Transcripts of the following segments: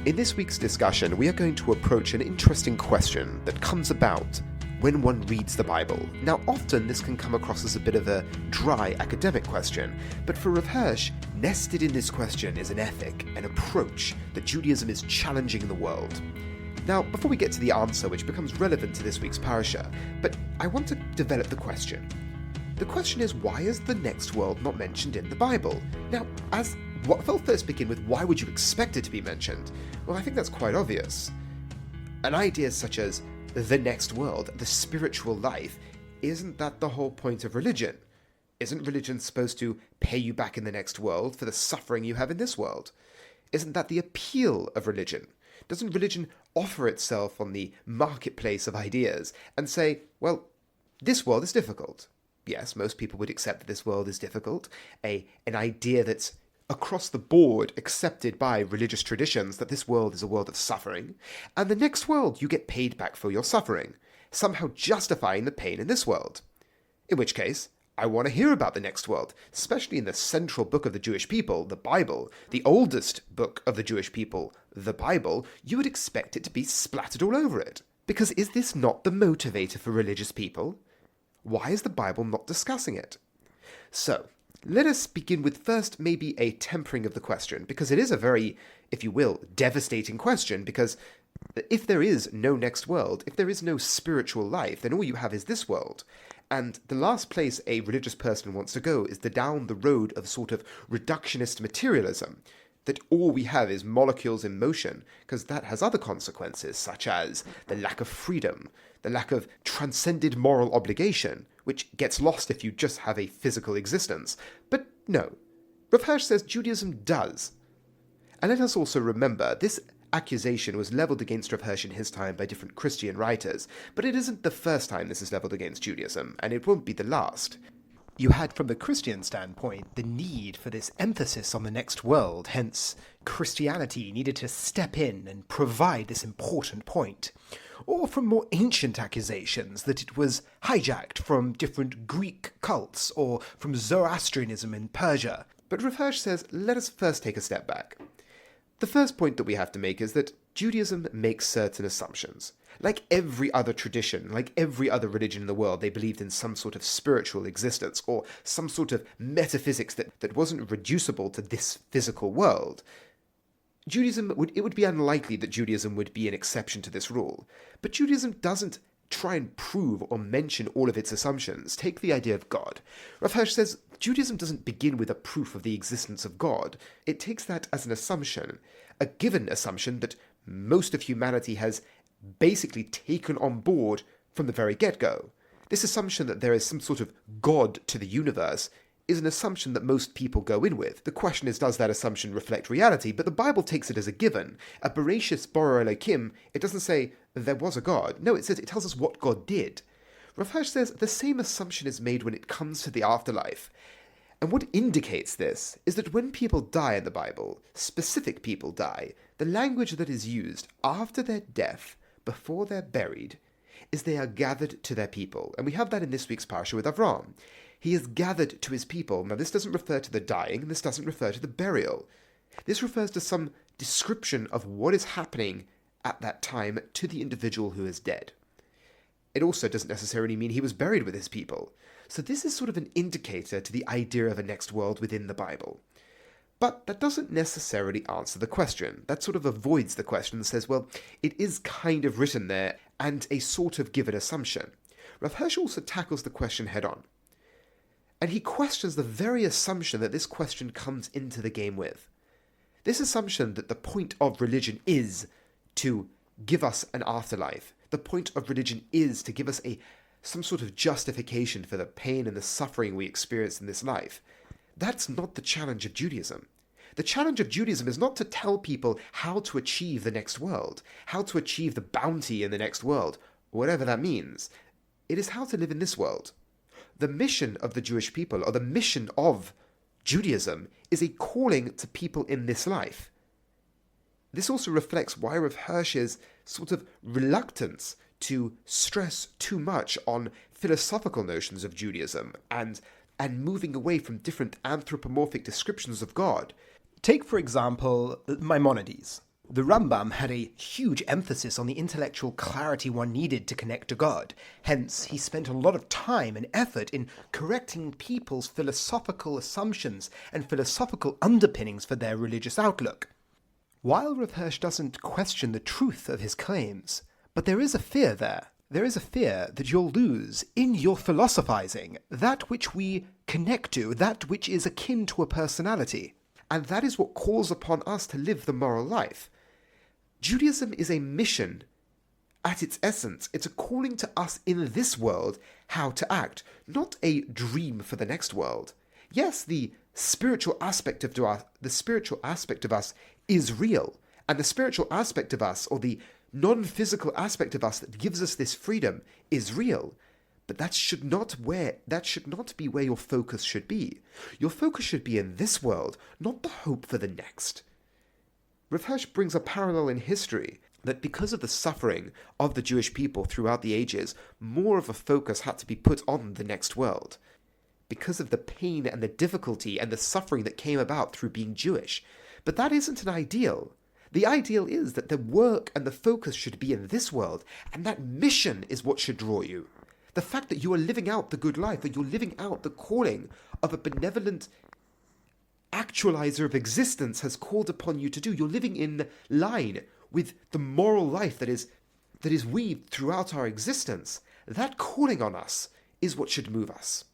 In this week's discussion, we are going to approach an interesting question that comes about when one reads the Bible. Now, often this can come across as a bit of a dry academic question, but for Rav Hirsch, nested in this question is an ethic, an approach that Judaism is challenging in the world. Now, before we get to the answer, which becomes relevant to this week's Parasha, but I want to develop the question. The question is, why is the next world not mentioned in the Bible? Now, I'll first begin with why would you expect it to be mentioned? Well, I think that's quite obvious. An idea such as the next world, the spiritual life, isn't that the whole point of religion? Isn't religion supposed to pay you back in the next world for the suffering you have in this world? Isn't that the appeal of religion? Doesn't religion offer itself on the marketplace of ideas and say, well, this world is difficult? Yes, most people would accept that this world is difficult, an idea that's across the board accepted by religious traditions, that this world is a world of suffering, and the next world you get paid back for your suffering, somehow justifying the pain in this world. In which case, I want to hear about the next world, especially in the central book of the Jewish people, the Bible, the oldest book of the Jewish people, the Bible. You would expect it to be splattered all over it. Because is this not the motivator for religious people? Why is the Bible not discussing it? So, let us begin with first maybe a tempering of the question, because it is a very, if you will, devastating question, because if there is no next world, if there is no spiritual life, then all you have is this world. And the last place a religious person wants to go is down the road of sort of reductionist materialism, that all we have is molecules in motion, because that has other consequences, such as the lack of freedom, the lack of transcended moral obligation, which gets lost if you just have a physical existence. But no, Rav Hirsch says Judaism does. And let us also remember, this accusation was leveled against Rav Hirsch in his time by different Christian writers, but it isn't the first time this is leveled against Judaism, and it won't be the last. You had, from the Christian standpoint, the need for this emphasis on the next world, hence Christianity needed to step in and provide this important point. Or from more ancient accusations that it was hijacked from different Greek cults or from Zoroastrianism in Persia. But Rav Hirsch says, let us first take a step back. The first point that we have to make is that Judaism makes certain assumptions. Like every other tradition, like every other religion in the world, they believed in some sort of spiritual existence or some sort of metaphysics that wasn't reducible to this physical world. It would be unlikely that Judaism would be an exception to this rule. But Judaism doesn't try and prove or mention all of its assumptions. Take the idea of God. Rav Hirsch says Judaism doesn't begin with a proof of the existence of God. It takes that as an assumption, a given assumption that most of humanity has basically taken on board from the very get-go. This assumption that there is some sort of God to the universe is an assumption that most people go in with. The question is, does that assumption reflect reality? But the Bible takes it as a given. A Bereshis bara Elokim, it doesn't say there was a God. No, it tells us what God did. Rav Hirsch says the same assumption is made when it comes to the afterlife. And what indicates this is that when people die in the Bible, specific people die, the language that is used after their death, before they're buried, is they are gathered to their people. And we have that in this week's Parasha with Avram. He is gathered to his people. Now, this doesn't refer to the dying, this doesn't refer to the burial. This refers to some description of what is happening at that time to the individual who is dead. It also doesn't necessarily mean he was buried with his people. So this is sort of an indicator to the idea of a next world within the Bible. But that doesn't necessarily answer the question. That sort of avoids the question and says, well, it is kind of written there and a sort of given assumption. Rav Hirsch also tackles the question head on. And he questions the very assumption that this question comes into the game with. This assumption that the point of religion is to give us an afterlife. The point of religion is to give us some sort of justification for the pain and the suffering we experience in this life. That's not the challenge of Judaism. The challenge of Judaism is not to tell people how to achieve the next world, how to achieve the bounty in the next world, whatever that means. It is how to live in this world. The mission of the Jewish people, or the mission of Judaism, is a calling to people in this life. This also reflects why Rav Hirsch's sort of reluctance to stress too much on philosophical notions of Judaism and moving away from different anthropomorphic descriptions of God. Take, for example, Maimonides. The Rambam had a huge emphasis on the intellectual clarity one needed to connect to God. Hence, he spent a lot of time and effort in correcting people's philosophical assumptions and philosophical underpinnings for their religious outlook. While Rav Hirsch doesn't question the truth of his claims, but there is a fear there. There is a fear that you'll lose, in your philosophizing, that which we connect to, that which is akin to a personality. And that is what calls upon us to live the moral life. Judaism is a mission at its essence. It's a calling to us in this world how to act, not a dream for the next world. Yes, the spiritual aspect of us is real, and the spiritual aspect of us, or the non-physical aspect of us that gives us this freedom, is real. But that should not be where your focus should be. Your focus should be in this world, not the hope for the next. Rav Hirsch brings a parallel in history that because of the suffering of the Jewish people throughout the ages, more of a focus had to be put on the next world. Because of the pain and the difficulty and the suffering that came about through being Jewish. But that isn't an ideal. The ideal is that the work and the focus should be in this world, and that mission is what should draw you. The fact that you are living out the good life, that you're living out the calling of a benevolent actualizer of existence has called upon you to do. You're living in line with the moral life that is weaved throughout our existence. That calling on us is what should move us.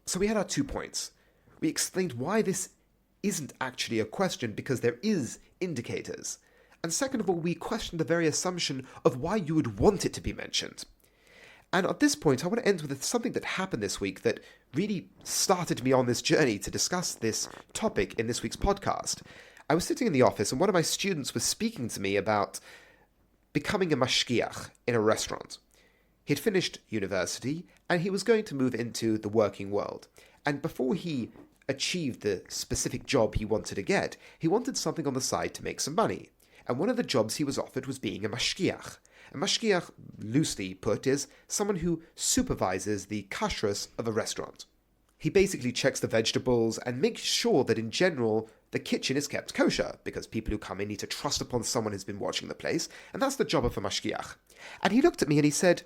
So we had our 2 points. We explained why this isn't actually a question, because there is indicators. And second of all, we questioned the very assumption of why you would want it to be mentioned. And at this point, I want to end with something that happened this week that really started me on this journey to discuss this topic in this week's podcast. I was sitting in the office and one of my students was speaking to me about becoming a mashgiach in a restaurant. He'd finished university and he was going to move into the working world. And before he achieved the specific job he wanted to get, he wanted something on the side to make some money. And one of the jobs he was offered was being a mashgiach. A mashgiach, loosely put, is someone who supervises the kashrus of a restaurant. He basically checks the vegetables and makes sure that in general the kitchen is kept kosher, because people who come in need to trust upon someone who's been watching the place, and that's the job of a mashgiach. And he looked at me and he said,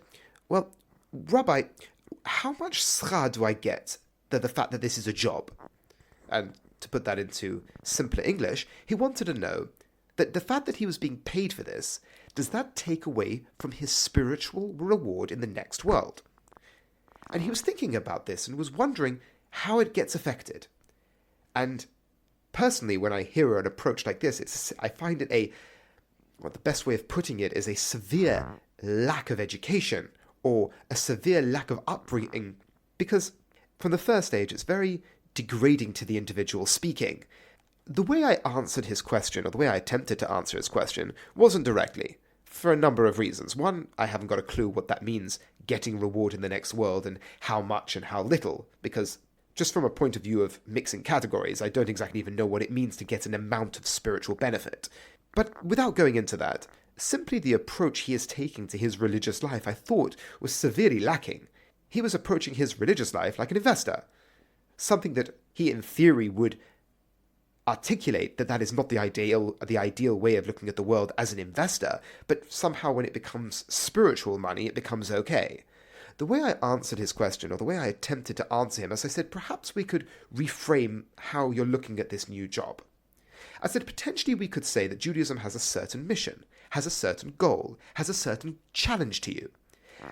"Well, Rabbi, how much schar do I get for the fact that this is a job?" And to put that into simpler English, he wanted to know that the fact that he was being paid for this, does that take away from his spiritual reward in the next world? And he was thinking about this and was wondering how it gets affected. And personally, when I hear an approach like this, I find it the best way of putting it is a severe lack of education or a severe lack of upbringing, because from the first stage, it's very degrading to the individual speaking. The way I answered his question, or the way I attempted to answer his question, wasn't directly, for a number of reasons. One, I haven't got a clue what that means, getting reward in the next world, and how much and how little, because just from a point of view of mixing categories, I don't exactly even know what it means to get an amount of spiritual benefit. But without going into that, simply the approach he is taking to his religious life, I thought, was severely lacking. He was approaching his religious life like an investor, something that he in theory would articulate that is not the ideal way of looking at the world as an investor, but somehow when it becomes spiritual money, it becomes okay. The way I answered his question, or the way I attempted to answer him, as I said, perhaps we could reframe how you're looking at this new job. I said, potentially we could say that Judaism has a certain mission, has a certain goal, has a certain challenge to you.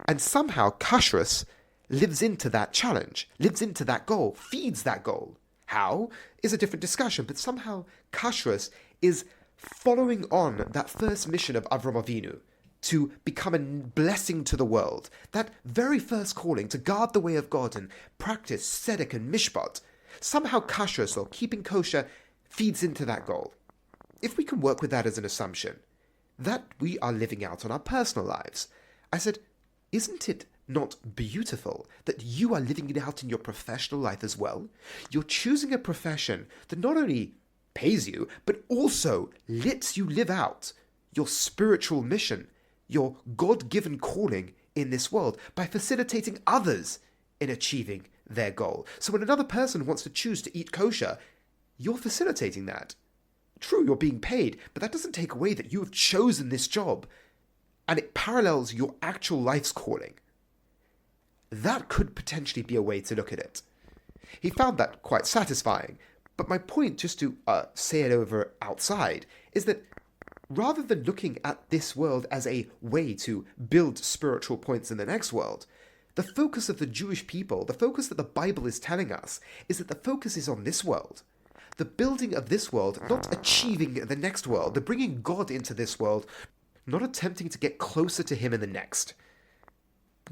And somehow kashrus lives into that challenge, lives into that goal, feeds that goal. How is a different discussion, but somehow kashrus is following on that first mission of Avram Avinu to become a blessing to the world, that very first calling to guard the way of God and practice tzedek and mishpat. Somehow kashrus, or keeping kosher, feeds into that goal. If we can work with that as an assumption, that we are living out on our personal lives. I said, isn't it not beautiful that you are living it out in your professional life as well? You're choosing a profession that not only pays you, but also lets you live out your spiritual mission, your God-given calling in this world, by facilitating others in achieving their goal. So when another person wants to choose to eat kosher, you're facilitating that. True, you're being paid, but that doesn't take away that you have chosen this job, and it parallels your actual life's calling. That could potentially be a way to look at it. He found that quite satisfying, but my point, just to say it over outside, is that rather than looking at this world as a way to build spiritual points in the next world, the focus of the Jewish people, the focus that the Bible is telling us, is that the focus is on this world. The building of this world, not achieving the next world, the bringing God into this world, not attempting to get closer to Him in the next.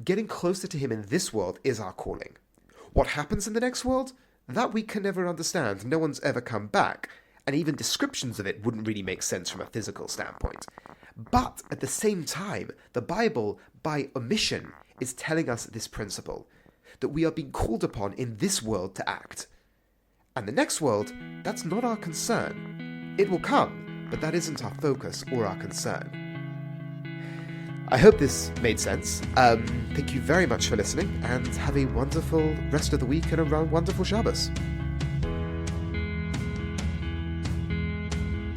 Getting closer to Him in this world is our calling. What happens in the next world? That we can never understand. No one's ever come back, and even descriptions of it wouldn't really make sense from a physical standpoint. But at the same time, the Bible, by omission, is telling us this principle, that we are being called upon in this world to act. And the next world, that's not our concern. It will come, but that isn't our focus or our concern. I hope this made sense. Thank you very much for listening, and have a wonderful rest of the week and a wonderful Shabbos.